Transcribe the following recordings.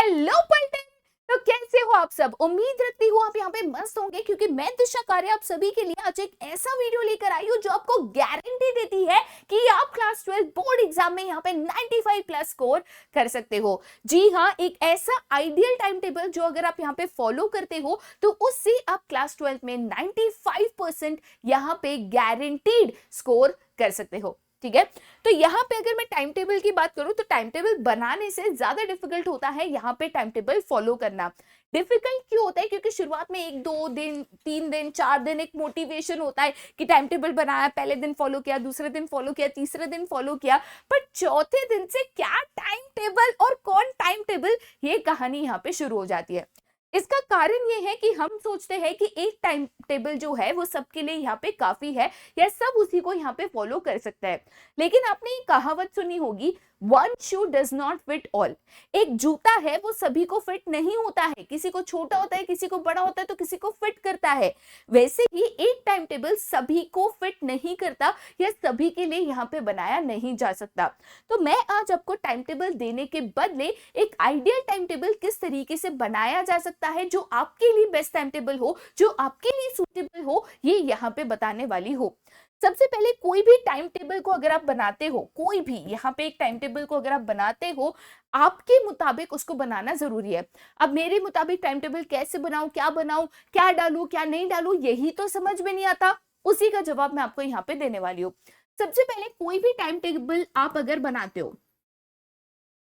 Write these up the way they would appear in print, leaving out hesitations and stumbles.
Hello पलटन। तो कैसे हो आप सब? उम्मीद रखती हूँ आप यहाँ पे मस्त होंगे, क्योंकि मैं दिशा कार्य आप सभी के लिए आज एक ऐसा वीडियो लेकर आई हूँ जो आपको गारंटी देती है कि आप क्लास 12 बोर्ड एग्जाम में यहाँ पे 95 प्लस स्कोर कर सकते हो। जी हाँ, एक ऐसा आइडियल टाइम टेबल जो अगर आप यहाँ पे फॉलो करते हो तो उससे आप क्लास 12 में 95% यहाँ पे गारंटीड स्कोर कर सकते हो। ठीक है, तो यहाँ पे अगर मैं टाइम टेबल की बात करूं तो टाइम टेबल बनाने से ज्यादा डिफिकल्ट होता है यहाँ पे टाइम टेबल फॉलो करना। डिफिकल्ट क्यों होता है? क्योंकि शुरुआत में 1-2 दिन 3 दिन 4 दिन एक मोटिवेशन होता है कि टाइम टेबल बनाया, पहले दिन फॉलो किया, दूसरे दिन फॉलो किया, तीसरे दिन फॉलो किया, पर चौथे दिन से क्या टाइम टेबल और कौन टाइम टेबल, ये कहानी यहाँ पे शुरू हो जाती है। इसका कारण ये है कि हम सोचते हैं कि एक टाइम टेबल जो है वो सबके लिए यहाँ पे काफी है या सब उसी को यहाँ पे फॉलो कर सकता है। लेकिन आपने ये कहावत सुनी होगी, one shoe does not fit all. एक जूता है वो सभी को फिट नहीं होता है, किसी को छोटा होता है, किसी को बड़ा होता है, तो किसी को फिट करता है। वैसे ही एक टाइम टेबल सभी को फिट नहीं करता या सभी के लिए यहाँ पे बनाया नहीं जा सकता। तो मैं आज आपको टाइम टेबल देने के बदले एक आइडियल टाइम टेबल किस तरीके से बनाया जा सकता है जो आपके लिए बेस्ट टाइम टेबल हो, जो आपके लिए सूटेबल हो, ये यहाँ पे बताने वाली हो। सबसे पहले कोई भी टाइम टेबल को अगर आप बनाते हो, कोई भी यहाँ पे एक टाइम टेबल को अगर आप बनाते हो, आपके मुताबिक उसको बनाना जरूरी है। अब मेरे मुताबिक टाइम टेबल कैसे बनाऊं, क्या डालूं, क्या नहीं डालूं, यही तो समझ में नहीं आता। उसी का जवाब मैं आपको यहाँ पे देने वाली हूँ। सबसे पहले कोई भी टाइम टेबल आप अगर बनाते हो,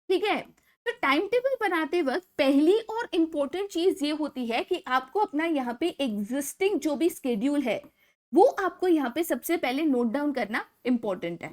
ठीक है, तो टाइम टेबल बनाते वक्त पहली और इंपॉर्टेंट चीज ये होती है कि आपको अपना यहाँ पे एग्जिस्टिंग जो भी स्केड्यूल है वो आपको यहाँ पे सबसे पहले नोट डाउन करना इंपॉर्टेंट है।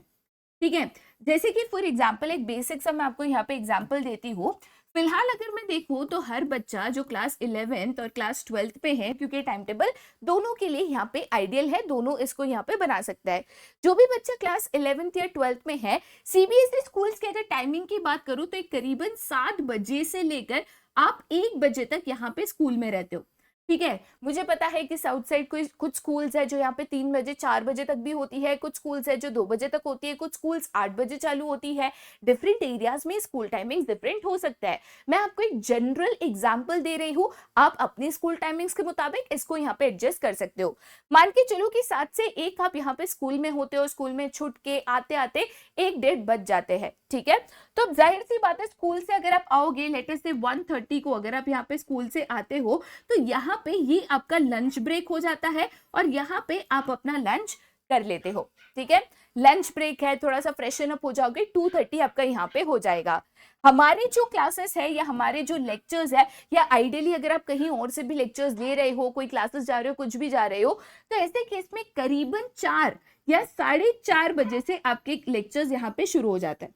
ठीक है, जैसे कि फॉर एग्जाम्पल एक बेसिक सा मैं आपको यहाँ पे एग्जाम्पल देती हूँ। फिलहाल अगर मैं देखूँ तो हर बच्चा जो क्लास 11th और क्लास 12th पे है, क्योंकि टाइम टेबल दोनों के लिए यहाँ पे आइडियल है, दोनों इसको यहाँ पे बना सकता है। जो भी बच्चा क्लास 11th या 12th में है, सीबीएसई स्कूल्स के अगर टाइमिंग की बात करूँ तो एक करीबन 7 बजे से लेकर आप 1 बजे तक यहाँ पे स्कूल में रहते हो। ठीक है, मुझे पता है कि साउथ साइड कुछ स्कूल्स है जो यहाँ पे 3 बजे 4 बजे तक भी होती है, कुछ स्कूल्स है जो 2 बजे तक होती है, कुछ स्कूल्स 8 बजे चालू होती है। डिफरेंट एरियाज में स्कूल टाइमिंग्स डिफरेंट हो सकता है। मैं आपको एक जनरल एग्जांपल दे रही हूँ, आप अपनी स्कूल टाइमिंग्स के मुताबिक इसको यहाँ पे एडजस्ट कर सकते हो। मान के चलो कि 7 से 1 आप यहाँ पे स्कूल में होते हो, स्कूल में छुट के आते आते 1-1:30 बज जाते हैं। ठीक है, तो अब जाहिर सी बात है स्कूल से अगर आप आओगे लेटर से 1:30 को, अगर आप यहाँ पे स्कूल से आते हो तो यहाँ पे ये आपका लंच ब्रेक हो जाता है और यहाँ पे आप अपना लंच कर लेते हो। ठीक है, लंच ब्रेक है, थोड़ा सा फ्रेशन अप हो जाओगे, 2:30 आपका यहाँ पे हो जाएगा। हमारे जो क्लासेस है या हमारे जो लेक्चर्स है, या आइडियली अगर आप कहीं और से भी लेक्चर्स ले रहे हो, कोई क्लासेस जा रहे हो, कुछ भी जा रहे हो, तो ऐसे केस में करीबन 4 या 4:30 बजे से आपके लेक्चर्स यहाँ पे शुरू हो जाता है।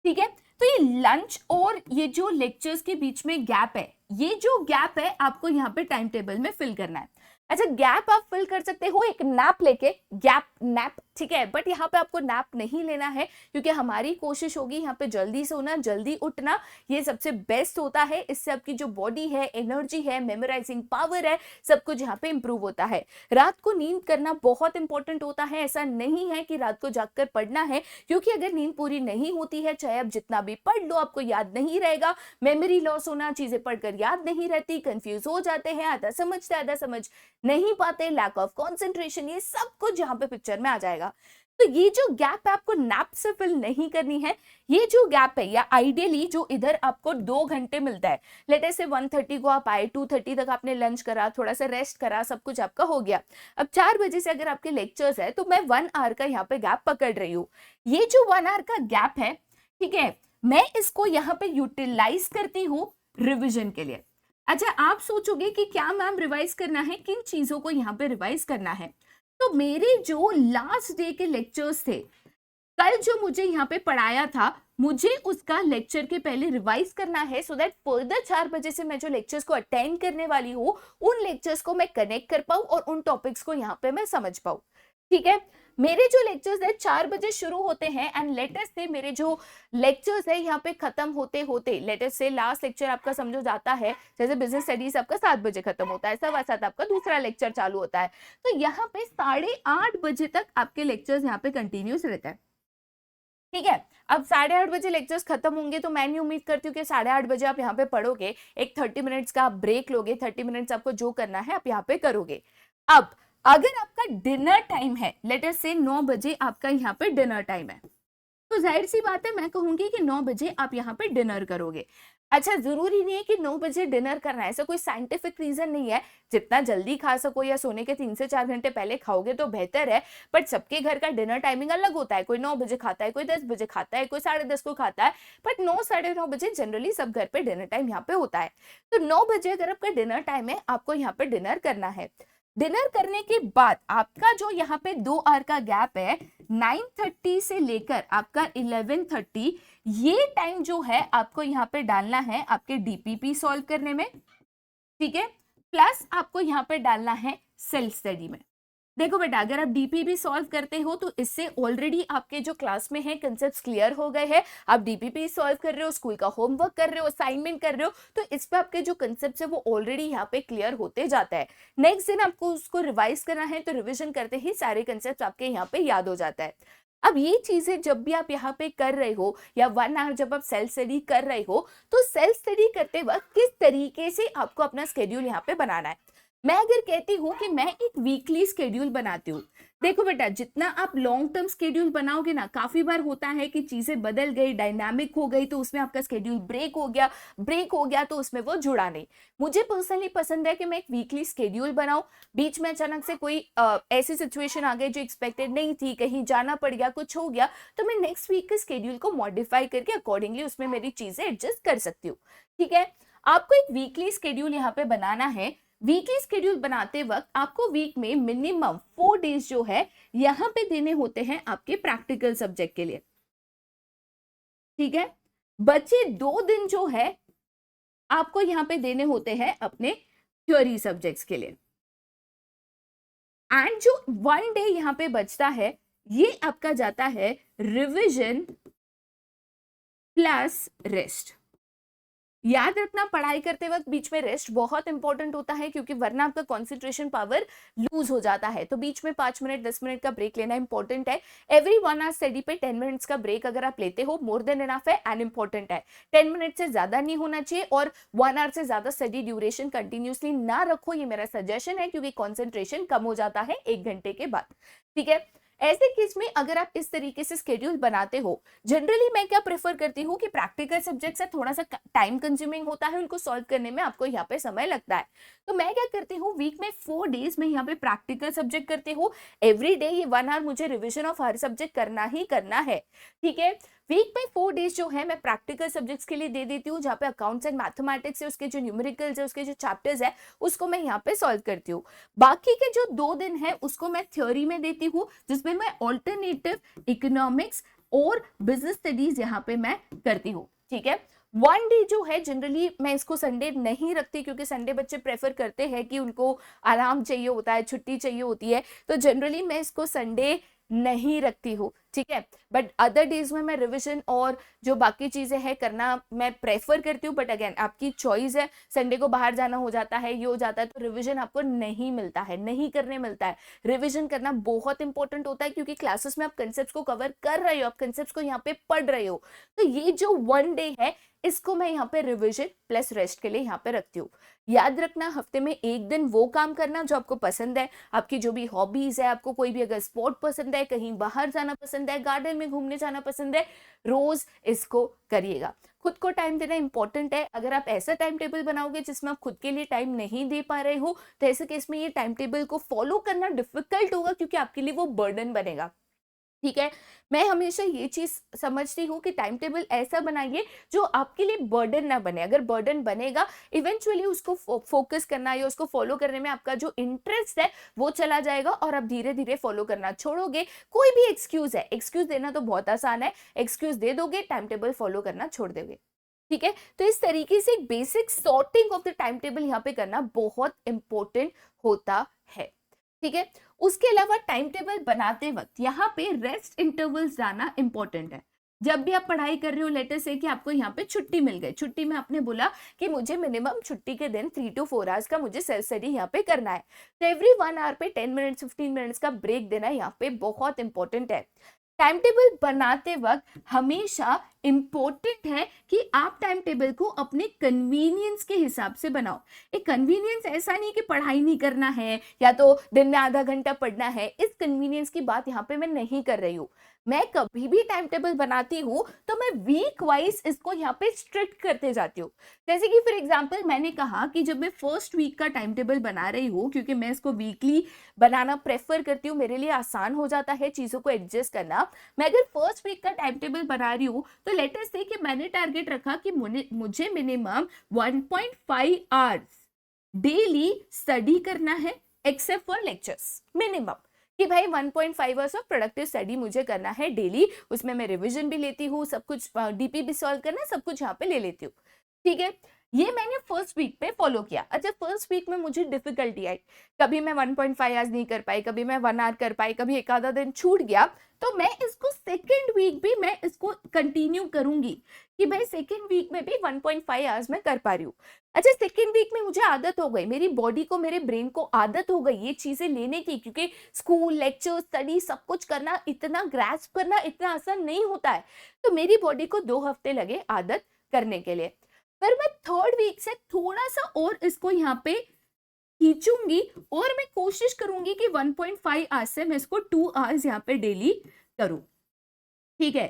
ठीक है, तो ये लंच और ये जो लेक्चर्स के बीच में गैप है, ये जो गैप है आपको यहाँ पे टाइम टेबल में फिल करना है। अच्छा, गैप आप फिल कर सकते हो एक नैप लेके, गैप नैप, ठीक है, बट यहाँ पे आपको नैप नहीं लेना है, क्योंकि हमारी कोशिश होगी यहाँ पे जल्दी सोना, जल्दी उठना, ये सबसे बेस्ट होता है। इससे आपकी जो बॉडी है, एनर्जी है, मेमोराइजिंग पावर है, सब कुछ यहाँ पे इंप्रूव होता है। रात को नींद करना बहुत इंपॉर्टेंट होता है। ऐसा नहीं है कि रात को जागकर पढ़ना है, क्योंकि अगर नींद पूरी नहीं होती है, चाहे आप जितना भी पढ़ लो, आपको याद नहीं रहेगा। मेमोरी लॉस होना, चीजें पढ़कर याद नहीं रहती, कंफ्यूज हो जाते हैं, आधा समझते आधा समझ नहीं पाते, लैक ऑफ कंसंट्रेशन, ये सब कुछ यहाँ पे पिक्चर में आ जाएगा। तो ये जो गैप है आपको नैप से फिल नहीं करनी है। ये जो गैप है, या आइडियली जो इधर आपको 2 घंटे मिलता है, लेटर से 1:30 को आप आए, 2:30 तक आपने लंच करा, थोड़ा सा रेस्ट करा, सब कुछ आपका हो गया। अब 4 बजे से अगर आपके लेक्चर्स है तो मैं 1 आवर का यहाँ पे गैप पकड़ रही हूँ। ये जो 1 आवर का गैप है, ठीक है, मैं इसको यहाँ पे यूटिलाइज करती हूँ रिविजन के लिए। अच्छा, आप सोचोगे कि क्या मैम रिवाइज करना है, किन चीजों को यहाँ पे रिवाइज करना है? तो मेरे जो लास्ट डे के लेक्चर्स थे, कल जो मुझे यहाँ पे पढ़ाया था, मुझे उसका लेक्चर के पहले रिवाइज करना है, सो दैट फर्दर 4 बजे से मैं जो लेक्चर्स को अटेंड करने वाली हूँ, उन लेक्चर्स को मैं कनेक्ट कर पाऊँ और उन टॉपिक्स को यहाँ पे मैं समझ पाऊँ। ठीक है, मेरे जो लेक्चर्स है 4 बजे शुरू होते हैं एंड लेटर से मेरे जो लेक्चर्स है यहाँ पे खत्म होते होते, लेटर से लास्ट लेक्चर आपका समझो जाता है, जैसे बिजनेस स्टडीज आपका 7 बजे खत्म होता है, सवा 7 आपका दूसरा लेक्चर चालू होता है, तो यहाँ पे 8:30 बजे तक आपके लेक्चर्स यहाँ पे कंटिन्यूस रहता है। ठीक है। अब 8:30 लेक्चर्स खत्म होंगे तो मैं नहीं उम्मीद करती हूँ कि 8:30 आप यहाँ पे पढ़ोगे, एक 30 मिनट्स का आप ब्रेक लोगे, 30 मिनट्स आपको जो करना है आप यहाँ पे करोगे। अब अगर आपका डिनर टाइम है, लेट अस से 9 बजे आपका यहाँ पे डिनर टाइम है, तो जाहिर सी बात है मैं कहूंगी कि 9 बजे आप यहाँ पे डिनर करोगे। अच्छा, जरूरी नहीं है कि 9 बजे डिनर करना है, ऐसा कोई साइंटिफिक रीजन नहीं है। जितना जल्दी खा सको या सोने के 3 से 4 घंटे पहले खाओगे तो बेहतर है। बट सबके घर का डिनर टाइमिंग अलग होता है, कोई 9 बजे खाता है, कोई 10 बजे खाता है, कोई 10:30 को खाता है, बट 9 9:30 बजे जनरली सब घर पे डिनर टाइम यहाँ पे होता है। तो 9 बजे अगर आपका डिनर टाइम है, आपको यहाँ पे डिनर करना है। डिनर करने के बाद आपका जो यहाँ पे 2 आवर का गैप है, 9:30 से लेकर आपका 11:30, ये टाइम जो है आपको यहाँ पे डालना है आपके डीपीपी सॉल्व करने में, ठीक है, प्लस आपको यहाँ पे डालना है सेल्फ स्टडी में। देखो बेटा, अगर आप डीपीपी सॉल्व करते हो तो इससे ऑलरेडी आपके जो क्लास में है कंसेप्ट्स क्लियर हो गए हैं। आप डीपीपी सॉल्व कर रहे हो, स्कूल का होमवर्क कर रहे हो, असाइनमेंट कर रहे हो, तो इस पे आपके जो कंसेप्ट्स है वो ऑलरेडी यहाँ पे क्लियर होते जाता है। नेक्स्ट दिन आपको उसको रिवाइज करना है तो रिविजन करते ही सारे कंसेप्ट आपके यहाँ पे याद हो जाता है। अब ये चीजें जब भी आप यहाँ पे कर रहे हो या 1 आवर जब आप सेल्फ स्टडी कर रहे हो, तो सेल्फ स्टडी करते वक्त किस तरीके से आपको अपना स्केड्यूल यहाँ पे बनाना है। मैं अगर कहती हूँ कि मैं एक वीकली स्केड्यूल बनाती हूँ, देखो बेटा, जितना आप लॉन्ग टर्म स्केड्यूल बनाओगे ना, काफी बार होता है कि चीजें बदल गई, डायनामिक हो गई, तो उसमें आपका स्केड्यूल ब्रेक हो गया तो उसमें वो जुड़ा नहीं। मुझे पर्सनली पसंद है कि मैं एक वीकली स्केड्यूल बनाऊं। बीच में अचानक से कोई ऐसी सिचुएशन आ गई जो एक्सपेक्टेड नहीं थी, कहीं जाना पड़ गया, कुछ हो गया, तो मैं नेक्स्ट वीक के स्केड्यूल को मॉडिफाई करके अकॉर्डिंगली उसमें मेरी चीजें एडजस्ट कर सकती हूँ। ठीक है, आपको एक वीकली स्केड्यूल यहाँ पे बनाना है। वीकली स्केड्यूल बनाते वक्त आपको वीक में मिनिमम 4 डेज जो है यहां पे देने होते हैं आपके प्रैक्टिकल सब्जेक्ट के लिए। ठीक है, बचे 2 दिन जो है आपको यहां पे देने होते हैं अपने थ्योरी सब्जेक्ट्स के लिए। एंड जो 1 डे यहां पे बचता है, ये आपका जाता है रिविजन प्लस रेस्ट। याद रखना, पढ़ाई करते वक्त बीच में रेस्ट बहुत इंपॉर्टेंट होता है, क्योंकि वरना आपका कंसंट्रेशन पावर लूज हो जाता है। तो बीच में 5 मिनट 10 मिनट का ब्रेक लेना इंपॉर्टेंट है। एवरी 1 आवर स्टडी पे 10 मिनट्स का ब्रेक अगर आप लेते हो, मोर देन इनफ है एंड इंपॉर्टेंट है। 10 मिनट से ज्यादा नहीं होना चाहिए और 1 आवर से ज्यादा स्टडी ड्यूरेशन कंटिन्यूसली ना रखो, ये मेरा सजेशन है, क्योंकि कॉन्सेंट्रेशन कम हो जाता है 1 घंटे के बाद। ठीक है, ऐसे केस में अगर आप इस तरीके से स्केड्यूल बनाते हो, जनरली मैं क्या प्रेफर करती हूँ कि प्रैक्टिकल सब्जेक्ट से थोड़ा सा टाइम कंज्यूमिंग होता है, उनको सॉल्व करने में आपको यहाँ पे समय लगता है। तो मैं क्या करती हूँ, वीक में 4 डेज में यहाँ पे प्रैक्टिकल सब्जेक्ट करती हूँ। एवरी डे ये 1 आवर मुझे रिविजन ऑफ हर सब्जेक्ट करना ही करना है। ठीक है, वीक में 4 डेज जो है मैं प्रैक्टिकल सब्जेक्ट्स के लिए दे देती हूँ, जहाँ पे अकाउंट्स एंड मैथमेटिक्स है, उसके जो न्यूमेरिकल्स है, उसके जो चैप्टर्स है, उसको मैं यहाँ पे सॉल्व करती हूँ। बाकी के जो 2 दिन है उसको मैं थ्योरी में देती हूँ, जिसमें मैं ऑल्टरनेटिव इकोनॉमिक्स और बिजनेस स्टडीज यहाँ पे मैं करती हूँ। ठीक है, 1 डे जो है जनरली मैं इसको संडे नहीं रखती, क्योंकि संडे बच्चे प्रेफर करते हैं कि उनको आराम चाहिए होता है, छुट्टी चाहिए होती है, तो जनरली मैं इसको संडे नहीं रखती हूँ। ठीक है, बट अदर डेज में मैं रिवीजन और जो बाकी चीजें हैं करना मैं प्रेफर करती हूँ। बट अगेन आपकी चॉइस है, संडे को बाहर जाना हो जाता है, ये हो जाता है, तो रिवीजन आपको नहीं मिलता है, नहीं करने मिलता है। रिवीजन करना बहुत इंपॉर्टेंट होता है, क्योंकि क्लासेस में आप कंसेप्ट को कवर कर रहे हो, आप कंसेप्ट को यहाँ पे पढ़ रहे हो। तो ये जो 1 डे है, इसको मैं यहाँ पे रिवीजन प्लस रेस्ट के लिए यहाँ पे रखती हूँ। याद रखना, हफ्ते में 1 दिन वो काम करना जो आपको पसंद है, आपकी जो भी हॉबीज है, आपको कोई भी अगर स्पोर्ट पसंद है, कहीं बाहर जाना पसंद है, गार्डन में घूमने जाना पसंद है, रोज इसको करिएगा। खुद को टाइम देना इंपॉर्टेंट है। अगर आप ऐसा टाइम टेबल बनाओगे जिसमें आप खुद के लिए टाइम नहीं दे पा रहे हो, तो ऐसे केस में ये टाइम टेबल को फॉलो करना डिफिकल्ट होगा, क्योंकि आपके लिए वो बर्डन बनेगा। ठीक है, मैं हमेशा ये चीज समझती हूँ कि टाइम टेबल ऐसा बनाइए जो आपके लिए बर्डन ना बने। अगर बर्डन बनेगा, इवेंचुअली उसको फोकस करना या उसको फॉलो करने में आपका जो इंटरेस्ट है वो चला जाएगा, और आप धीरे धीरे फॉलो करना छोड़ोगे। कोई भी एक्सक्यूज है, एक्सक्यूज देना तो बहुत आसान है, एक्सक्यूज दे दोगे, टाइम टेबल फॉलो करना छोड़ दोगे। ठीक है, तो इस तरीके से basic sorting of the time table यहाँ पे करना बहुत इंपॉर्टेंट होता है। ठीक है, उसके अलावा टाइम टेबल बनाते वक्त यहाँ पे रेस्ट इंटरवल्स जाना इंपॉर्टेंट है। जब भी आप पढ़ाई कर रहे हो, लेटर से कि आपको यहाँ पे छुट्टी मिल गई, छुट्टी में आपने बोला कि मुझे मिनिमम छुट्टी के दिन 3 to 4 आवर्स का मुझे सेल्फ स्टडी यहाँ पे करना है, तो एवरी 1 आवर पे 10 मिनट्स 15 मिनट्स का ब्रेक देना यहाँ पे बहुत इंपॉर्टेंट है। टाइम टेबल बनाते वक्त हमेशा इंपॉर्टेंट है कि आप टाइम टेबल को अपने कन्वीनियंस के हिसाब से बनाओ। एक कन्वीनियंस ऐसा नहीं कि पढ़ाई नहीं करना है या तो दिन में आधा घंटा पढ़ना है, इस कन्वीनियंस की बात यहाँ पे मैं नहीं कर रही हूँ। मैं कभी भी टाइम टेबल बनाती हूँ तो मैं वीक वाइज इसको यहाँ पे स्ट्रिक्ट करते जाती हूँ। जैसे कि फॉर एग्जांपल मैंने कहा कि जब मैं फर्स्ट वीक का टाइम टेबल बना रही हूँ, क्योंकि मैं इसको वीकली बनाना प्रेफर करती हूँ, मेरे लिए आसान हो जाता है चीज़ों को एडजस्ट करना। मैं अगर फर्स्ट वीक का टाइम टेबल बना रही हूँ तो लेट अस से कि मैंने टारगेट रखा कि मुझे मिनिमम 1.5 आवर्स डेली स्टडी करना है एक्सेप्ट फॉर लेक्चर्स। मिनिमम कि भाई 1.5 आवर्स ऑफ प्रोडक्टिव स्टडी मुझे करना है डेली, उसमें मैं रिवीजन भी लेती हूँ, सब कुछ डीपी भी सॉल्व करना है, सब कुछ यहाँ पे ले लेती हूँ। ठीक है, ये मैंने फर्स्ट वीक पे फॉलो किया। अच्छा, फर्स्ट वीक में मुझे डिफिकल्टी आई, कभी मैं 1.5 आवर्स नहीं कर पाई, कभी मैं 1 आवर कर पाई, कभी एक आधा दिन छूट गया, तो मैं इसको सेकेंड वीक भी मैं इसको कंटिन्यू करूंगी कि भाई सेकेंड वीक में भी 1.5 आवर्स मैं कर पा रही हूँ। अच्छा, सेकेंड वीक में मुझे आदत हो गई, मेरी बॉडी को, मेरे ब्रेन को आदत हो गई ये चीजें लेने की, क्योंकि स्कूल, लेक्चर, स्टडी सब कुछ करना, इतना ग्रैस्प करना इतना आसान नहीं होता है। तो मेरी बॉडी को 2 हफ्ते लगे आदत करने के लिए। फिर मैं थर्ड वीक से थोड़ा सा और इसको यहाँ पे खींचूंगी और मैं कोशिश करूंगी कि 1.5 आवर्स से मैं इसको 2 आवर्स यहाँ पे डेली करूं। ठीक है,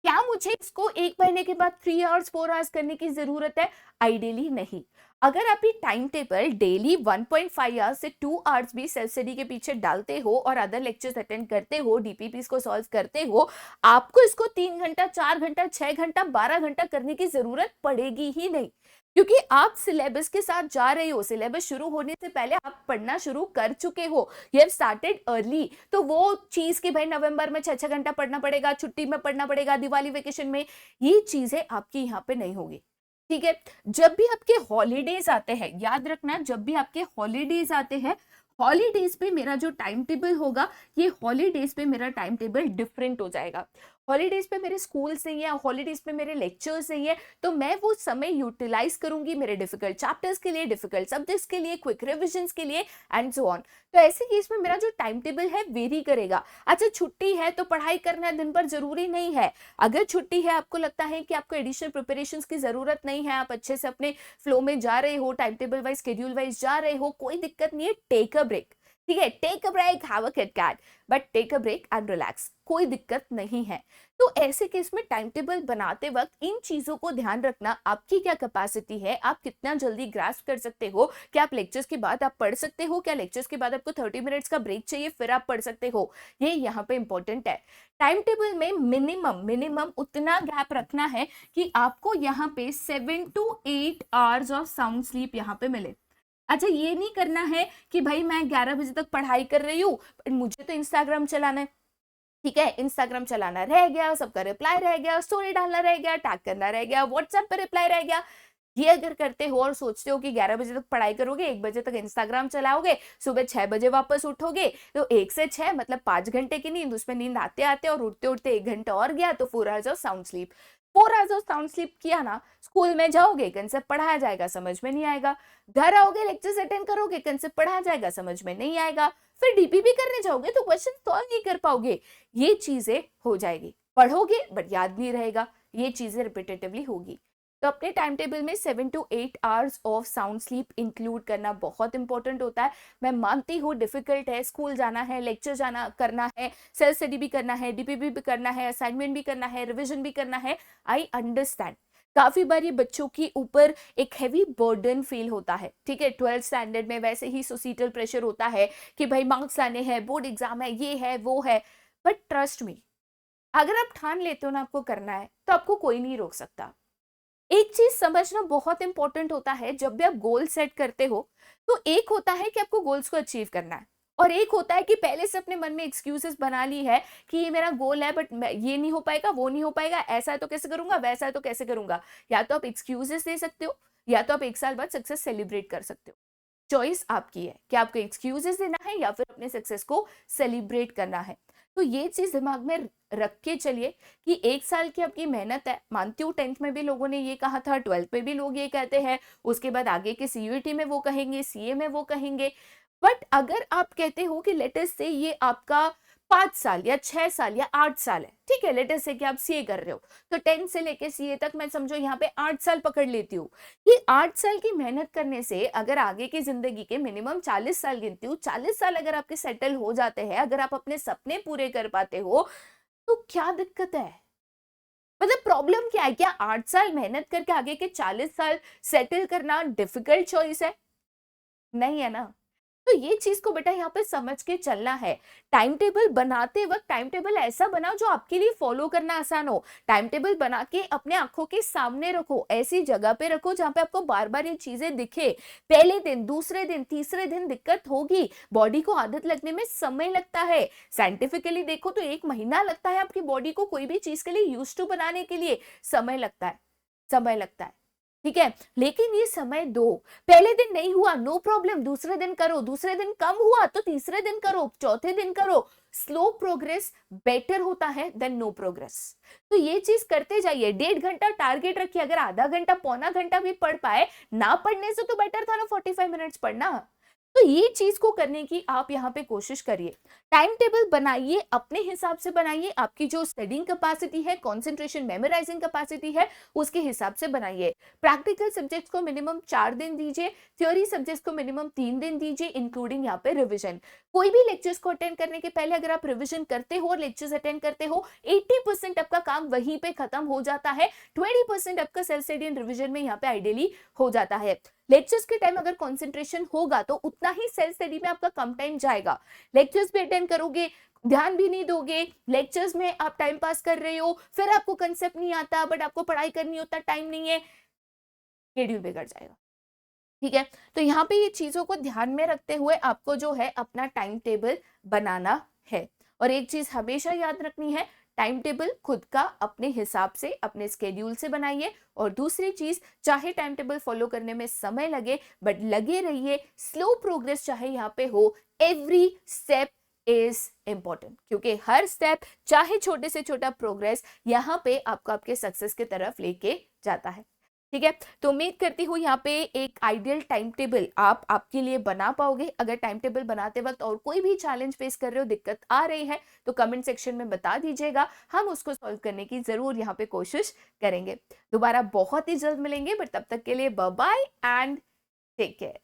क्या मुझे इसको एक महीने के बाद 3 आवर्स 4 आवर्स करने की जरूरत है? आइडियली नहीं। अगर आप ये टाइम टेबल डेली 1.5 आवर्स से 2 आवर्स भी सेल्फ स्टडी के पीछे डालते हो और अदर लेक्चर्स अटेंड करते हो, डीपीपीस को सॉल्व करते हो, आपको इसको 3 घंटा, 4 घंटा, 6 घंटा, 12 घंटा करने की जरूरत पड़ेगी ही नहीं, क्योंकि आप सिलेबस के साथ जा रहे हो। सिलेबस शुरू होने से पहले आप पढ़ना शुरू कर चुके हो, यू हैव स्टार्टेड अर्ली। तो वो चीज कि भाई नवंबर में 6-6 घंटा पढ़ना पड़ेगा, छुट्टी में पढ़ना पड़ेगा, दिवाली वेकेशन में, ये चीजें आपकी यहाँ पे नहीं होगी। ठीक है, जब भी आपके हॉलीडेज आते हैं, याद रखना, जब भी आपके हॉलीडेज आते हैं, हॉलीडेज पे मेरा जो टाइम टेबल होगा, ये हॉलीडेज पे मेरा टाइम टेबल डिफरेंट हो जाएगा। हॉलीडेज पे मेरे स्कूल से ही है, हॉलीडेज पे मेरे लेक्चर्स नहीं है, तो मैं वो समय यूटिलाइज करूंगी मेरे डिफिकल्ट चैप्टर्स के लिए, डिफिकल्ट सब्जेक्ट्स के लिए, क्विक रिविजन्स के लिए एंड सो ऑन। तो ऐसे केस में मेरा जो टाइम टेबल है वेरी करेगा। अच्छा, छुट्टी है तो पढ़ाई करना दिन भर जरूरी नहीं है। अगर छुट्टी है, आपको लगता है कि आपको एडिशनल प्रिपरेशंस की जरूरत नहीं है, आप अच्छे से अपने फ्लो में जा रहे हो, time table wise, schedule wise जा रहे हो, कोई दिक्कत नहीं है, टेक अ ब्रेक। ठीक है, take a break, have a KitKat, but take a break and relax, कोई दिक्कत नहीं है। तो ऐसे केस में टाइम टेबल बनाते वक्त इन चीजों को ध्यान रखना, आपकी क्या कैपेसिटी है, आप कितना जल्दी ग्रास्प कर सकते हो, क्या आप लेक्चर्स के बाद आप पढ़ सकते हो, क्या लेक्चर्स के बाद आपको 30 मिनट्स का ब्रेक चाहिए फिर आप पढ़ सकते हो, ये यहाँ पे इंपॉर्टेंट है। टाइम टेबल में मिनिमम उतना गैप रखना है कि आपको यहाँ पे 7 to 8 hours of sound sleep यहाँ पे मिले। अच्छा, ये नहीं करना है कि भाई मैं 11 बजे तक पढ़ाई कर रही हूँ, मुझे तो इंस्टाग्राम चलाना है। ठीक है, इंस्टाग्राम चलाना रह गया, सबका रिप्लाई रह गया, स्टोरी डालना रह गया, टैग करना रह गया, व्हाट्सएप पे रिप्लाई रह गया। ये अगर करते हो और सोचते हो कि 11 बजे तक पढ़ाई करोगे, 1 बजे तक इंस्टाग्राम चलाओगे, सुबह 6 बजे वापस उठोगे, तो 1 से 6 मतलब 5 घंटे की नींद, उसमें नींद आते आते और उठते उठते 1 घंटा और गया, तो 4 hours of sound sleep. 4 hours of sound sleep किया ना, स्कूल में जाओगे, कंसेप्ट पढ़ाया जाएगा, समझ में नहीं आएगा, घर आओगे, लेक्चर्स अटेंड करोगे, कंसेप्ट पढ़ाया जाएगा, समझ में नहीं आएगा, फिर डीपीपी करने जाओगे तो क्वेश्चन सॉल्व नहीं कर पाओगे, ये चीजें हो जाएगी। पढ़ोगे बट याद नहीं रहेगा, ये चीजें रिपीटेटिवली होगी। तो अपने टाइम टेबल में 7 to 8 hours of sound sleep include करना बहुत इंपॉर्टेंट होता है। मैं मानती हूँ डिफिकल्ट है, स्कूल जाना है, लेक्चर जाना करना है, सेल्फ स्टडी भी करना है, डीपीपी भी करना है, असाइनमेंट भी करना है, रिविजन भी करना है, आई अंडरस्टैंड। काफी बार ये बच्चों के ऊपर एक हैवी बर्डन फील होता है। ठीक है, 12th स्टैंडर्ड में वैसे ही सोसाइटल प्रेशर होता है कि भाई मार्क्स लाने हैं, बोर्ड एग्जाम है, ये है वो है, बट ट्रस्ट मी, अगर आप ठान लेते हो ना आपको करना है, तो आपको कोई नहीं रोक सकता। एक चीज समझना बहुत इंपॉर्टेंट होता है, जब भी आप गोल सेट करते हो, तो एक होता है कि आपको गोल्स को अचीव करना है, और एक होता है कि पहले से अपने मन में एक्सक्यूजेस बना ली है कि ये मेरा गोल है बट ये नहीं हो पाएगा, वो नहीं हो पाएगा, ऐसा है तो कैसे करूंगा, वैसा है तो कैसे करूंगा। या तो आप एक्सक्यूजेस दे सकते हो, या तो आप 1 साल बाद सक्सेस सेलिब्रेट कर सकते हो। चॉइस आपकी है कि आपको एक्सक्यूजेस देना है या फिर अपने सक्सेस को सेलिब्रेट करना है। तो ये चीज दिमाग में रख के चलिए कि 1 साल की आपकी मेहनत है। मानती हूँ 10th में भी लोगों ने ये कहा था, 12th में भी लोग ये कहते हैं, उसके बाद आगे के सीयूईटी में वो कहेंगे, सीए में वो कहेंगे। बट अगर आप कहते हो कि लेट अस से ये आपका 5 साल या 6 साल या 8 साल है, ठीक है, लेट अस से कि आप सीए कर रहे हो, तो 10 से लेके सीए तक मैं समझो यहाँ पे 8 साल पकड़ लेती हूँ। ये 8 साल की मेहनत करने से अगर आगे की जिंदगी के मिनिमम 40 साल गिनती हूँ, 40 साल अगर आपके सेटल हो जाते हैं, अगर आप अपने सपने पूरे कर पाते हो, तो क्या दिक्कत है? मतलब प्रॉब्लम क्या है? क्या 8 साल मेहनत करके आगे के 40 साल सेटल करना डिफिकल्ट चॉइस है? नहीं है ना। तो ये चीज को बेटा यहाँ पे समझ के चलना है। टाइम टेबल बनाते वक्त टाइम टेबल ऐसा बनाओ जो आपके लिए फॉलो करना आसान हो। टाइम टेबल बना के अपने आंखों के सामने रखो, ऐसी जगह पे रखो जहां पे आपको बार बार ये चीजें दिखे। पहले दिन, दूसरे दिन, तीसरे दिन दिक्कत होगी, बॉडी को आदत लगने में समय लगता है। साइंटिफिकली देखो तो 1 महीना लगता है आपकी बॉडी को कोई भी चीज के लिए यूज टू बनाने के लिए, समय लगता है, समय लगता है, ठीक है। लेकिन ये समय दो, पहले दिन नहीं हुआ नो प्रॉब्लम, दूसरे दिन करो, दूसरे दिन कम हुआ तो तीसरे दिन करो, चौथे दिन करो। स्लो प्रोग्रेस बेटर होता है देन नो प्रोग्रेस। तो ये चीज करते जाइए। 1.5 घंटा टारगेट रखिए, अगर आधा घंटा पौना घंटा भी पढ़ पाए, ना पढ़ने से तो बेटर था ना 45 मिनट्स पढ़ना। तो ये चीज को करने की आप यहाँ पे कोशिश करिए। टाइम टेबल बनाइए, अपने हिसाब से बनाइए, आपकी जो स्टडिंग कैपेसिटी है, कंसंट्रेशन मेमोराइजिंग कैपेसिटी है, उसके हिसाब से बनाइए। प्रैक्टिकल सब्जेक्ट्स को मिनिमम 4 दिन दीजिए, थ्योरी सब्जेक्ट्स को मिनिमम 3 दिन दीजिए, इंक्लूडिंग यहाँ पे रिविजन। कोई भी लेक्चर्स को अटेंड करने के पहले अगर आप रिविजन करते हो और लेक्चर्स अटेंड करते हो, 80% आपका काम वहीं पे खत्म हो जाता है, 20% आपका सेल्फ स्टडी एंड रिविजन में यहाँ पे आइडियली हो जाता है। लेक्चर्स के टाइम अगर कंसंट्रेशन होगा तो उतना ही सेल्फ स्टडी में आपका कम टाइम जाएगा। लेक्चर्स भी अटेंड करोगे, ध्यान भी नहीं दोगे, लेक्चर्स में आप टाइम पास कर रहे हो, फिर आपको कंसेप्ट नहीं आता, बट आपको पढ़ाई करनी होता, टाइम नहीं है, शेड्यूल बिगड़ जाएगा, ठीक है। तो यहाँ पे ये चीजों को ध्यान में रखते हुए आपको जो है अपना टाइम टेबल बनाना है। और एक चीज हमेशा याद रखनी है, टाइम टेबल खुद का अपने हिसाब से, अपने स्केड्यूल से बनाइए। और दूसरी चीज, चाहे टाइम टेबल फॉलो करने में समय लगे, बट लगे रहिए, स्लो प्रोग्रेस चाहे यहाँ पे हो, एवरी स्टेप इज इंपॉर्टेंट, क्योंकि हर स्टेप, चाहे छोटे से छोटा प्रोग्रेस, यहाँ पे आपको आपके सक्सेस की तरफ लेके जाता है, ठीक है। तो उम्मीद करती हूँ यहाँ पे एक आइडियल टाइम टेबल आप आपके लिए बना पाओगे। अगर टाइम टेबल बनाते वक्त और कोई भी चैलेंज फेस कर रहे हो, दिक्कत आ रही है, तो कमेंट सेक्शन में बता दीजिएगा, हम उसको सॉल्व करने की जरूर यहाँ पे कोशिश करेंगे। दोबारा बहुत ही जल्द मिलेंगे, बट तब तक के लिए bye bye and take care.